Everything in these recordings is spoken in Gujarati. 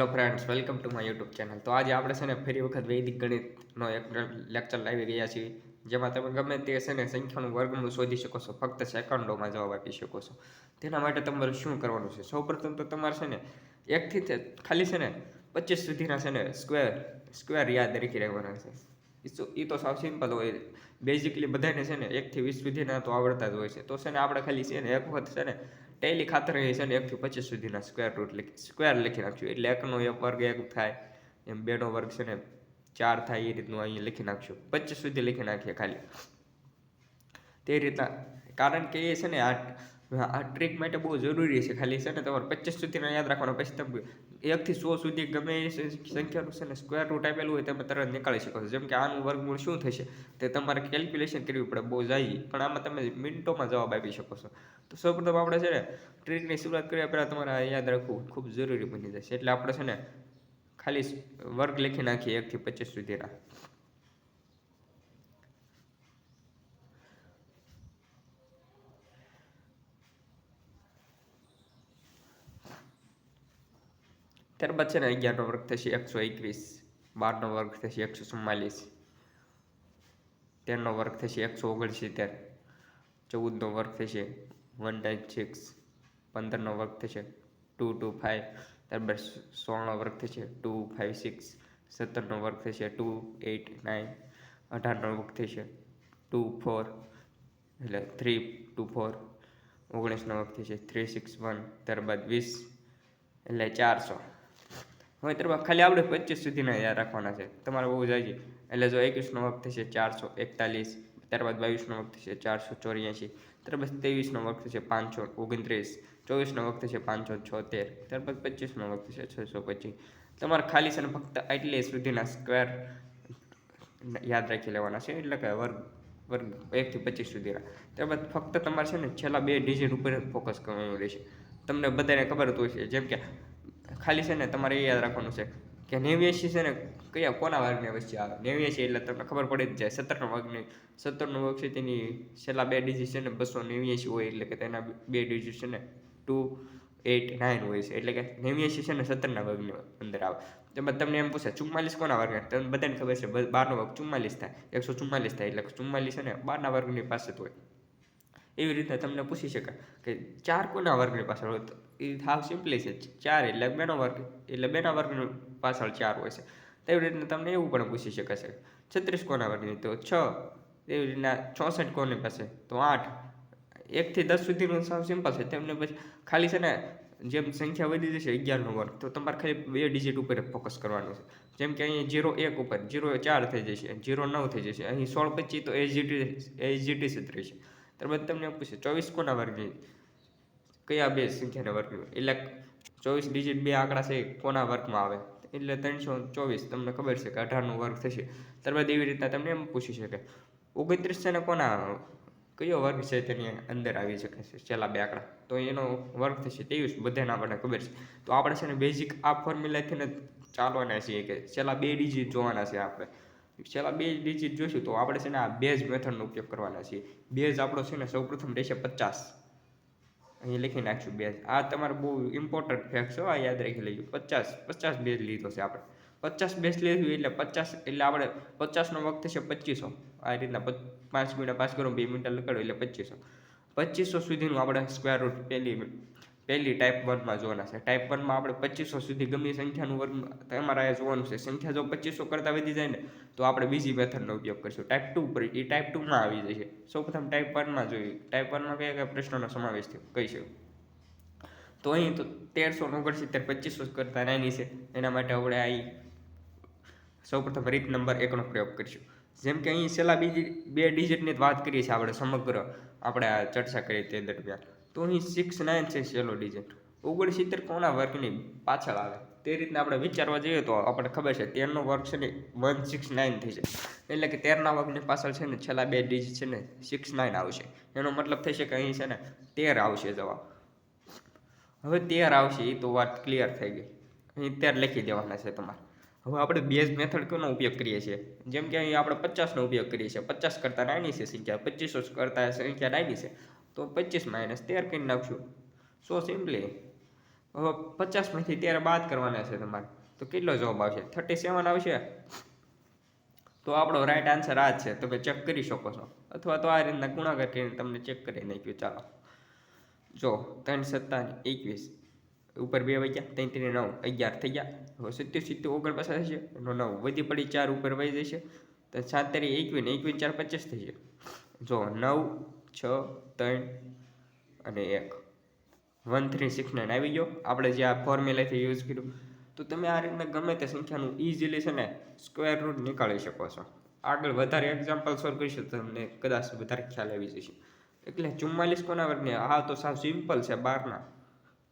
Hello friends, welcome to my YouTube channel. તો આજે આપણે છે ને ફરી વખત વૈદિક ગણિતનો એક લેક્ચર લાવી રહ્યા છીએ, જેમાં તમે ગમે તે છે ને સંખ્યાનું વર્ગમૂળ શોધી શકો છો, ફક્ત સેકન્ડોમાં જવાબ આપી શકો છો. તેના માટે તમારે શું કરવાનું છે? સૌપ્રથમ તો તમારે છે ને એકથી ખાલી છે ને 25 સુધીના છે ને સ્ક્વેર યાદ રાખી રહેવાના છે. એ તો સાવ સિમ્પલ હોય. બેઝિકલી બધાને છે ને 1 થી 20 સુધીના તો આવડતા જ હોય છે. તો છે ને આપણે ખાલી છે ને એક વખત છે ને ટેલી ખાતર છે ને 1 થી 25 સુધીના સ્ક્વેર લખી નાખશું. એટલે 1નો વર્ગ 1 થાય, એમ 2નો વર્ગ છે ને 4 થાય, એ રીતનું અહીં લખી નાખશું. 25 સુધી લખી નાખીએ ખાલી તે રીતના. કારણ કે એ છે ને આ ટ્રીક માટે બહુ જરૂરી છે. ખાલી છે ને તમારે 25 સુધીના યાદ રાખવાનો. પછી તમે 1 થી 100 સુધી ગમે એ સંખ્યાનું છે ને સ્ક્વેર રૂટ આપેલું હોય તમે તરત નીકાળી શકો છો. જેમ કે આનું વર્ગમૂળ શું થશે તે તમારે કેલ્ક્યુલેશન કરવી પડે બહુ જાય, પણ આમાં તમે મિનિટોમાં જવાબ આપી શકો છો. તો સૌપ્રથમ આપણે છે ને ટ્રીકની શરૂઆત કર્યા પહેલાં તમારે યાદ રાખવું ખૂબ જરૂરી બની જશે. એટલે આપણે છે ને ખાલી વર્ગ લખી નાખીએ 1 થી 25 સુધીના. ત્યારબાદ છે ને 11નો વર્ગ થશે 121, 12નો વર્ગ થશે 144, 13નો વર્ગ થશે 169, 14નો વર્ગ થશે 196, 15નો વર્ગ થશે 225, ત્યારબાદ 16નો વર્ગ થશે 256, 17નો વર્ગ થશે 289, 18નો વર્ગ થશે 24, એટલે 324, 19નો વર્ગ થશે 361, ત્યારબાદ 20 એટલે 400. હવે ત્યારબાદ ખાલી આપણે 25 સુધીના યાદ રાખવાના છે, તમારે બહુ જાય. એટલે જો 21નો વર્ગ થશે 441, ત્યારબાદ 22નો વર્ગ થશે 484, ત્યારબાદ 23નો વર્ગ થશે 529, 24નો વર્ગ થશે 576, ત્યારબાદ 25નો વર્ગ થશે 625. તમારે ખાલી છે ને ફક્ત આટલી સુધીના સ્ક્વેર યાદ રાખી લેવાના છે, એટલે કે વર્ગ 1 થી 25 સુધીના. ત્યારબાદ ફક્ત તમારે છે ને છેલ્લા 2 ડિજિટ ઉપર ફોકસ કરવાનું રહેશે. તમને બધાને ખબર જ હોય છે. જેમ કે ખાલી છે ને તમારે એ યાદ રાખવાનું છે કે 89 છે ને કોના વર્ગની વચ્ચે આવે. 89 એટલે તમને ખબર પડી જ જાય. 17નો વર્ગ છે તેની છેલ્લા 2 ડિજિટ છે ને 289 હોય, એટલે કે તેના 2 ડિજિટ છે ને 289 હોય છે. એટલે કે 89 છે ને 17ના વર્ગની અંદર આવે. તેમાં તમને એમ પૂછે 44 કોના વર્ગના? તમને બધાને ખબર છે 12નો વર્ગ 44 થાય, 144 થાય. એટલે 44 છે ને 12ના વર્ગની પાસે જ હોય. એવી રીતના તમને પૂછી શકાય કે 4 કોના વર્ગની પાછળ હોય? તો એ હાવ સિમ્પલી છે. 4 એટલે 2નો વર્ગ, એટલે 2ના વર્ગની પાછળ 4 હોય છે. તેવી રીતના તમને એવું પણ પૂછી શકાશે 36 કોના વર્ગની? તો 6. એવી રીતના 64 કોની પાસે? તો 8. 1 થી 10 સુધીનું સાવ સિમ્પલ છે. તેમને પછી ખાલી છે ને જેમ સંખ્યા વધી જશે 11નો વર્ગ, તો તમારે ખાલી 2 ડિજિટ ઉપર ફોકસ કરવાનું છે. જેમ કે અહીં 0 1 ઉપર 0 4 થઈ જશે, 0 9 થઈ જશે. અહીં 16 25 તો એજીટી જ રહેશે. ત્યારબાદ તમને પૂછે 24 કોના વર્ગની? કયા 2 સંખ્યાના વર્ગની? એટલે 24 ડિજિટ 2 આંકડા છે કોના વર્ગમાં આવે? એટલે 324. તમને ખબર છે કે 18નો વર્ગ થશે. ત્યારબાદ એવી રીતના તમને એમ પૂછી શકે 29 છે ને કોના કયો વર્ગ છે તેની અંદર આવી શકે છે છેલ્લા 2 આંકડા? તો એનો વર્ગ થશે 23. બધાને આપણને ખબર છે. તો આપણે છે ને બેઝિક આ ફોર્મ્યુલાથી ને ચાલવાના છીએ કે છેલ્લા 2 ડિજિટ જોવાના છે. આપણે છેલ્લા 2 ડિજિટ જોઈશું તો આપણે છે ને આ બેઝ મેથડનો ઉપયોગ કરવાના છીએ. બેઝ આપણો છે ને સૌપ્રથમ રહેશે 50. અહીં લખી નાખશું બેઝ. આ તમારે બહુ ઇમ્પોર્ટન્ટ ફેક્ટ છે, આ યાદ રાખી લેજો. 50 બેઝ લીધો છે આપણે. 50 બેઝ લીધું એટલે 50 એટલે આપણે 50નો વર્ગ થશે 2500. આ રીતના 5 × 5 કરો, 2 મિનિટ લગાડો એટલે 2500 સુધીનું આપણે સ્ક્વેર રૂટ પહેલી ટાઈપ 1માં જોવાના છે. ટાઈપ 1માં આપણે 2500 સુધી ગમે સંખ્યાનું વર્ગ તમારે આ જોવાનું છે. સંખ્યા જો 2500 કરતાં વધી જાય ને તો આપણે બીજી મેથડનો ઉપયોગ કરીશું ટાઈપ 2 પર. એ ટાઈપ 2માં આવી જશે. સૌપ્રથમ ટાઈપ 1માં જોઈએ. ટાઈપ 1માં કયા પ્રશ્નોનો સમાવેશ થયો કહીશું. તો અહીં તો 1369 2500 કરતાં નાની છે. એના માટે આપણે અહીં સૌપ્રથમ રીત નંબર 1નો પ્રયોગ કરીશું. જેમ કે અહીં છેલ્લા 2 ડિજિટની વાત કરીએ છીએ આપણે સમગ્ર આપણે આ ચર્ચા કરી તે દરમિયાન. તો અહીં 69 છે છેલ્લો ડિજિટ. 69 કોના વર્ગની પાછળ આવે? તે રીતના આપણે વિચારવા જઈએ તો આપણને ખબર છે 13નો વર્ગ છે ને 169 થઈ જાય. એટલે કે 13ના વર્ગની પાછળ છે ને છેલ્લા 2 ડિજિટ છે ને 69 આવશે. એનો મતલબ થઈ છે કે અહીં છે ને 13 આવશે જવાબ. હવે 13 આવશે એ તો વાત ક્લિયર થઈ ગઈ. અહીં 13 લખી દેવાના છે તમારે. હવે આપણે બેઝ મેથડ કોનો ઉપયોગ કરીએ છીએ? જેમ કે અહીં આપણે 50નો ઉપયોગ કરીએ છીએ. 50 કરતાં નાની છે સંખ્યા, 2500 કરતાં સંખ્યા નાની છે, તો 25 - 13 કરી નાખશું. સો સિમ્પલી. હવે 50માંથી 13 બાદ કરવાના છે તમારે, તો કેટલો જવાબ આવશે? 37 આવશે. તો આપણો રાઈટ આન્સર આ જ છે. તમે ચેક કરી શકો છો, અથવા તો આ રીતના ગુણાકાર કરીને તમને ચેક કરી નાખ્યું. ચાલો જો 3 સત્તા 21, ઉપર 2 વાગ્યા, 3 3 9 11 થઈ ગયા. હવે 77 49 થશે, એનો 9 વધી પડી 4 ઉપર વહી જશે, તો 7 તારી 21 ને 21 4 25 થઈ જાય. જો 9 6 3 અને 1 1369 આવી ગયો. આપણે જે આ ફોર્મ્યુલાથી યુઝ કર્યું, તો તમે આ રીતના ગમે તે સંખ્યાનું ઇઝીલી છે ને સ્ક્વેર રૂટ નીકાળી શકો છો. આગળ વધારે એક્ઝામ્પલ સોલ્વ કરીશું તો તમને કદાચ વધારે ખ્યાલ આવી જશે. એટલે 44 કોના વર્ગની? હા, તો સાવ સિમ્પલ છે.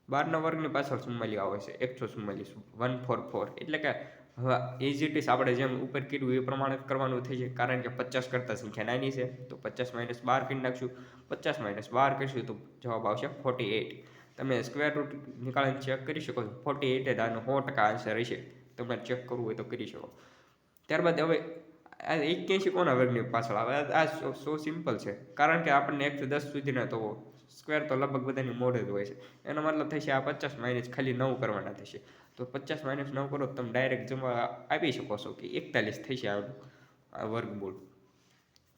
12ના વર્ગની પાછળ 44 આવે છે. 144 144. એટલે કે હવે ઇઝી ટીસ આપણે જેમ ઉપર કીધું એ પ્રમાણે કરવાનું થઈ જાય, કારણ કે 50 કરતાં સંખ્યા નાની છે, તો 50 - 12 કરી નાખશું. 50 - 12 કરીશું તો જવાબ આવશે 48. તમે સ્ક્વેર રૂટ નીકાળીને ચેક કરી શકો છો. 48 જ આનો 100% આન્સર હશે. તમારે ચેક કરવું હોય તો કરી શકો. ત્યારબાદ હવે આ 81 કોના વર્ગની પાછળ આવે? આ સો સિમ્પલ છે, કારણ કે આપણને 1 થી 10 સુધીના તો સ્ક્વેર તો લગભગ બધાની મોઢે જ હોય છે. એનો મતલબ થશે આ 50 માઇનસ ખાલી 9 કરવાના થશે. તો 50 - 9 કરો તો તમે ડાયરેક્ટ જમા આપી શકો છો કે 41 થશે આ વર્ગમૂળ.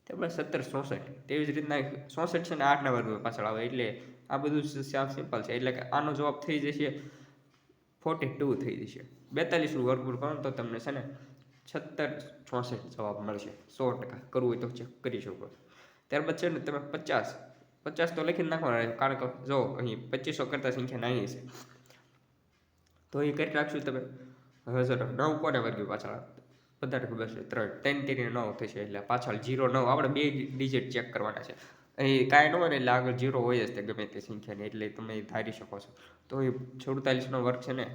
ત્યારબાદ 17 64. તેવી જ રીતના 64 છે ને 8ના વર્ગ પાછળ આવે, એટલે આ બધું સાવ સિમ્પલ છે. એટલે કે આનો જવાબ થઈ જશે 42 થઈ જશે. 42નું વર્ગમૂળ કરો તો તમને છે ને 17 64 જવાબ મળશે. 100% કરવું હોય તો ચેક કરી શકો. ત્યારબાદ છે ને તમે 50 તો લખી નાખવાના, કારણ કે જો અહીં 2500 કરતાં સંખ્યા નાની છે, તો એ કરી નાખશું તમે. હવે ચલો 9 કોને વર્ગી પાછળ? બધાને ખબર છે 3 3 9 થશે, એટલે પાછળ 0 9 આપણે 2 ડિજિટ ચેક કરવાના છે. અહીં કાંઈ ન હોય ને એટલે આગળ 0 હોય જ તે ગમે તે સંખ્યાની, એટલે તમે ધારી શકો છો. તો એ 47નો વર્ગ છે ને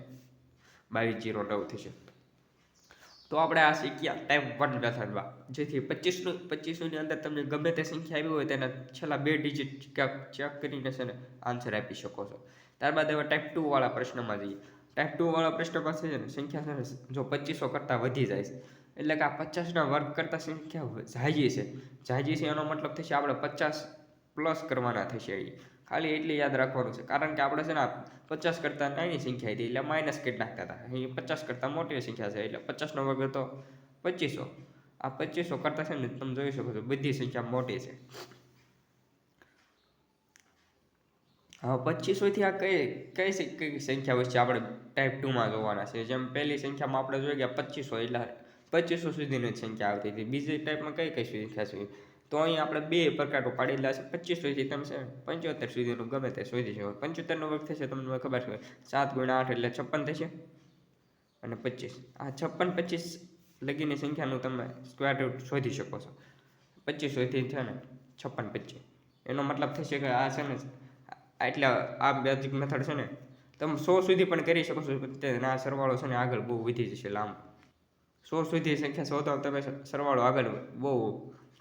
2209 થશે. તો આપણે આ શીખ્યા ટાઈપ 1 મેથડમાં, જેથી 25ની અંદર તમને ગમે તે સંખ્યા આવી હોય તેના છેલ્લા 2 ડિજિટ ચેક કરીને છે ને આન્સર આપી શકો છો. ત્યારબાદ હવે ટાઈપ 2 વાળા પ્રશ્નમાં જઈએ. ટાઈપ 2 વાળા પ્રશ્નમાં છે ને સંખ્યા છે ને જો 2500 કરતાં વધી જાય છે, એટલે કે આ 50ના વર્ગ કરતાં સંખ્યા જાજી છે એનો મતલબ થશે આપણે 50 પ્લસ કરવાના થશે. ખાલી એટલી યાદ રાખવાનું છે, કારણ કે આપણે છે ને 50 કરતાં નાની સંખ્યા હતી એટલે માઇનસ કરી નાખતા હતા. અહીં 50 કરતાં મોટી સંખ્યા છે, એટલે 50નો વર્ગ તો 2500. આ 2500 કરતાં છે ને તમે જોઈ શકો છો બધી સંખ્યા મોટી છે. હા, 2500થી આ કઈ સંખ્યા વચ્ચે આપણે ટાઈપ 2માં જોવાના છે. જેમ પહેલી સંખ્યામાં આપણે જોઈ ગયા 2500, એટલે 2500 સુધીની સંખ્યા આવતી હતી. બીજી ટાઈપમાં કઈ સંખ્યા છે? તો અહીં આપણે 2 પ્રકારો પાડેલા છે. 2500થી તમે છે 75 સુધીનું ગમે તે શોધી શકો. 75નો વર્ગ થશે તમને ખબર છે 7 × 8 એટલે 56 થશે, અને 25 આ 56 25 લગીની સંખ્યાનું તમે સ્ક્વેર રૂટ શોધી શકો છો. 2500થી છે ને 56 25, એનો મતલબ થશે કે આ છે ને એટલે આ બેઝિક મેથડ છે ને તમે 100 સુધી પણ કરી શકો છો. આ સરવાળો છે ને આગળ બહુ વધી જશે લાંબો. 100 સુધી સંખ્યા શોધો તમે સરવાળો આગળ બહુ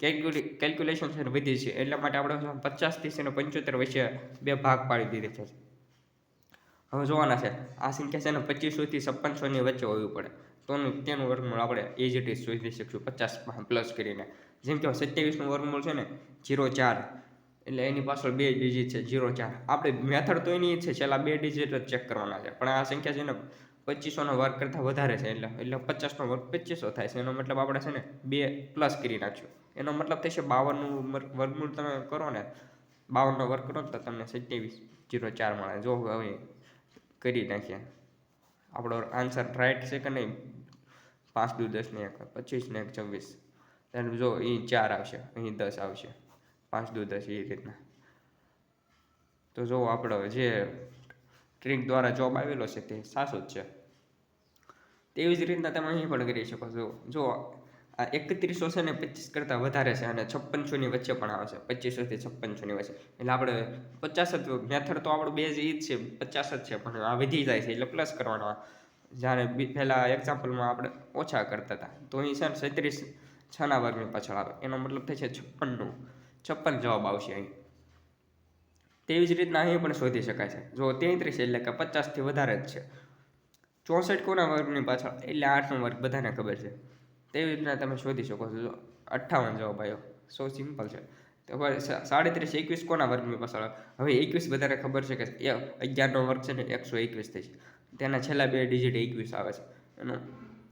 કેલ્ક્યુલેશન છે ને વધી છે. એટલા માટે આપણે 50થી છે ને 75 વચ્ચે 2 ભાગ પાડી દીધે છે. હવે જોવાના છે આ સંખ્યા છે ને 2500થી 5600ની વચ્ચે હોવી પડે, તો તેનું વર્ગમૂળ આપણે ઇઝી શોધી શકશું 50 પ્લસ કરીને. જેમ કે 27નું વર્ગમૂળ છે ને 04, એટલે એની પાછળ 2 ડિજિટ છે 04. આપણે મેથડ તો એની છે છેલ્લા 2 ડિજિટ જ ચેક કરવાના છે, પણ આ સંખ્યા છે ને 2500નો વર્ગ કરતાં વધારે છે, એટલે 50નો વર્ગ 2500 થાય છે. એનો મતલબ આપણે છે ને 2 પ્લસ કરી નાખશું. એનો મતલબ થશે 52નું વર્ગમૂળ તમે કરો ને, 52નો વર્ગ કરો તો તમને 2704 મળે. જો હવે કરી નાખીએ, આપણો આન્સર રાઈટ છે કે નહીં? 5 × 10 ને 1 25 ને 1 26, ત્યારે જો અહીં 4 આવશે, અહીં 10 આવશે. 5 × 10 એ રીતના. તો જો આપણો જે ટ્રીક દ્વારા જોબ આવેલો છે તે સાચો જ છે. તેવી જ રીતના તમે અહીં પણ કરી શકો છો. જો આ 3100 છે ને 25 કરતાં વધારે છે, અને 5600ની વચ્ચે પણ આવે છે. 2500થી 5600ની વચ્ચે, એટલે આપણે 50 જ મેથડ તો આપણું બેઝ એ જ છે 50 જ છે, પણ આ વધી જાય છે એટલે પ્લસ કરવાનો. જ્યારે પહેલાં એક્ઝામ્પલમાં આપણે ઓછા કરતા હતા, તો અહીં છે ને 37 6ના વર્ગની પાછળ આવે, એનો મતલબ થશે 56 જવાબ આવશે અહીં. તેવી જ રીતના અહીં પણ શોધી શકાય છે. જો 33 એટલે કે 50થી વધારે જ છે. 64 કોના વર્ગની પાછળ? એટલે 8નો વર્ગ બધાને ખબર છે. તેવી રીતના તમે શોધી શકો છો. 58 જવાબ આવ્યો. સો સિમ્પલ છે. તો હવે 37 21 કોના વર્ગમૂળ પાછળ આવે? હવે 21 બધાને ખબર છે કે 11નો વર્ગ છે ને 121 થાય છે, તેના છેલ્લા બે ડિજિટ 21 આવે છે, એનો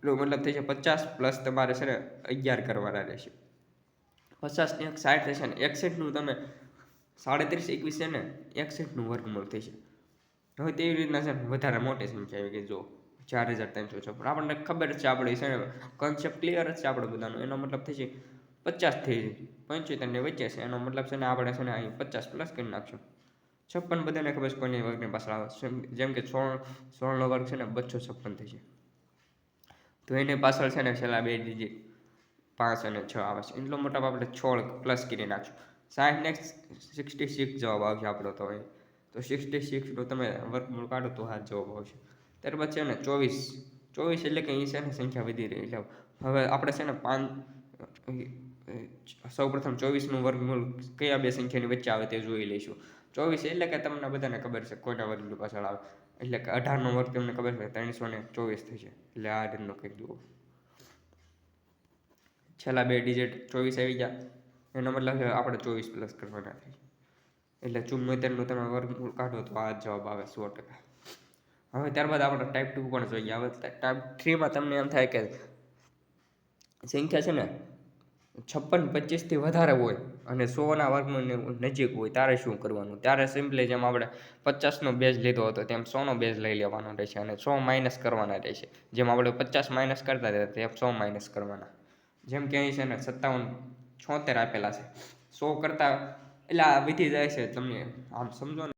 મતલબ થઈ છે 50 પ્લસ તમારે છે ને 11 કરવાના રહેશે. 50 ને 60 થશે ને 61નું તમે 37 21 છે ને 61નું વર્ગમૂળ થઈ છે. હવે તેવી રીતના છે ને વધારે મોટી સંખ્યા આવી ગઈ. જો 4356, પણ આપણને ખબર છે, આપણે છે ને કોન્સેપ્ટ ક્લિયર જ છે આપણે બધાનો. એનો મતલબ થઈ છે 50 થઈ જાય, 75 ની વચ્ચે છે, એનો મતલબ છે ને આપણે છે ને અહીં 50 પ્લસ કરી નાખશું. 56 બધાને ખબર છે કોની વર્ગની પાછળ આવે, જેમ કે 16નો વર્ગ છે ને 256 થઈ છે, તો એની પાછળ છે ને છેલ્લા બે ડિજિટ 5 અને 6 આવે છે, એટલો મોટા આપણે 16 પ્લસ કરી નાખશું. 60 ને 66 જવાબ આવશે આપણો. તો 66નો તમે વર્ગમૂળ કાઢો તો હા જવાબ આવશે. ત્યારબાદ છે ને 24 એટલે કે એ છે ને સંખ્યા વધી રહી. એટલે હવે આપણે છે ને સૌ પ્રથમ 24નું વર્ગમૂળ કયા બે સંખ્યાની વચ્ચે આવે તે જોઈ લઈશું. 24 એટલે કે તમને બધાને ખબર છે કોઈના વર્ગની પાછળ આવે, એટલે કે 18નો વર્ગ તમને ખબર છે 324 થશે, એટલે આ રીતનો કહી દો. છેલ્લા બે ડિજિટ 24 આવી ગયા, એનો મતલબ આપણે 24 પ્લસ કરવાના થાય, એટલે 74નું તમે વર્ગમૂળ કાઢો તો આ જવાબ આવે 100%. હવે ત્યારબાદ આપણે ટાઈપ 2 પણ જોઈએ. હવે ટાઈપ 3માં તમને એમ થાય કે સંખ્યા છે ને 56 25થી વધારે હોય અને 100ના વર્ગમૂળની નજીક હોય, ત્યારે શું કરવાનું? ત્યારે સિમ્પલી જેમ આપણે 50નો બેઝ લીધો હતો તેમ 100નો બેઝ લઈ લેવાનો રહેશે અને 100 માઇનસ કરવાના રહેશે. જેમ આપણે 50 માઇનસ કરતા હતા તેમ 100 માઇનસ કરવાના. જેમ કે અહીં છે ને 57 76 આપેલા છે, 100 કરતાં એટલે આ વિધિ જાય છે, તમને આમ સમજો ને.